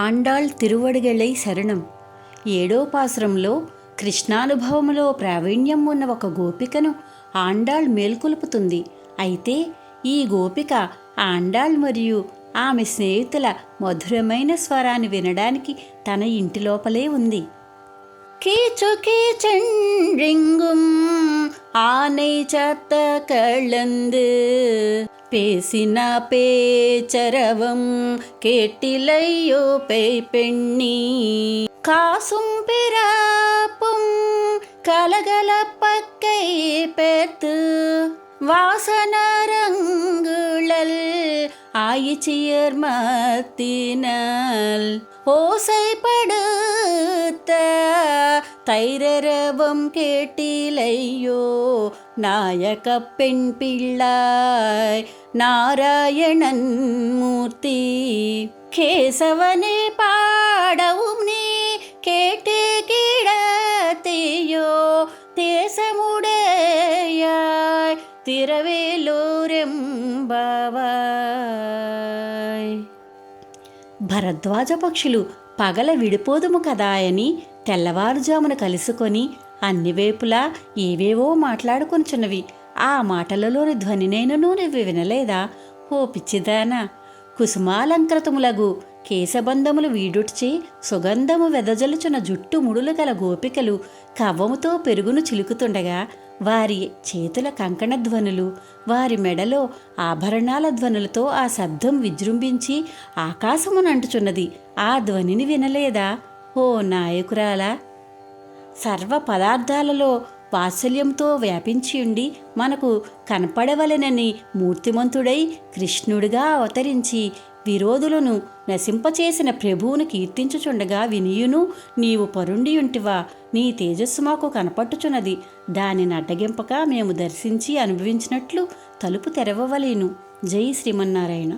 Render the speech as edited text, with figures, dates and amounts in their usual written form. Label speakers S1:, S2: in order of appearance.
S1: ఆండాళ్ తిరువడిగళై శరణం. 7వ పాసురంలో కృష్ణానుభవములో ప్రావీణ్యం ఉన్న ఒక గోపికను ఆండాళ్ మేల్కొలుపుతుంది. అయితే ఈ గోపిక ఆండాళ్ మరియు ఆమె స్నేహితుల మధురమైన స్వరాన్ని వినడానికి తన ఇంటి లోపలే ఉంది. கீச்சு கீச்சென்றெங்கும் ஆனை சத்த கலந்து பேசின பேச்சரவம் கேட்டிலையோ பேய் பெண்ணி காசும் பிறப்பும் கலகலப்பக்கை பேர்த்து வாசனரங்குழல் ஆயிச்சியர் மத்தினல் ஓசைப்படுத்த தைரரவம் கேட்டிலையோ நாயக பெண் பிள்ளாய் நாராயணன் மூர்த்தி கேசவனே பாடவும் நீ கேட்டு கிடத்தியோ தேசமுடையாய் తిరవేలోరెంబవాయ్. భరద్వాజ పక్షులు పగల విడిపోదుము కదాయని తెల్లవారుజామున కలుసుకొని అన్ని వైపులా ఏవేవో మాట్లాడుకొనుచున్నవి. ఆ మాటలలోని ధ్వనినైనను నువ్వు వినలేదా ఓ పిచ్చిదానా? కుసుమాలంకృతములగు కేశబంధములు వీడుడ్చి సుగంధము వెదజలుచున్న జుట్టు ముడులు గల గోపికలు కవ్వముతో పెరుగును చిలుకుతుండగా వారి చేతుల కంకణ ధ్వనులు, వారి మెడలో ఆభరణాల ధ్వనులతో ఆ శబ్దం విజృంభించి ఆకాశమునంటుచున్నది. ఆ ధ్వనిని వినలేదా ఓ నాయకురాలా? సర్వ పదార్థాలలో వాత్సల్యంతో వ్యాపించియుండి మనకు కనపడవలెనని మూర్తిమంతుడై కృష్ణుడిగా అవతరించి విరోధులను నశింపచేసిన ప్రభువును కీర్తించుచుండగా వినియును నీవు పరుండియుంటివా? నీ తేజస్సు మాకు కనపట్టుచున్నది. దానిని అడ్డగింపక మేము దర్శించి అనుభవించినట్లు తలుపు తెరవవలేను. జై శ్రీమన్నారాయణ.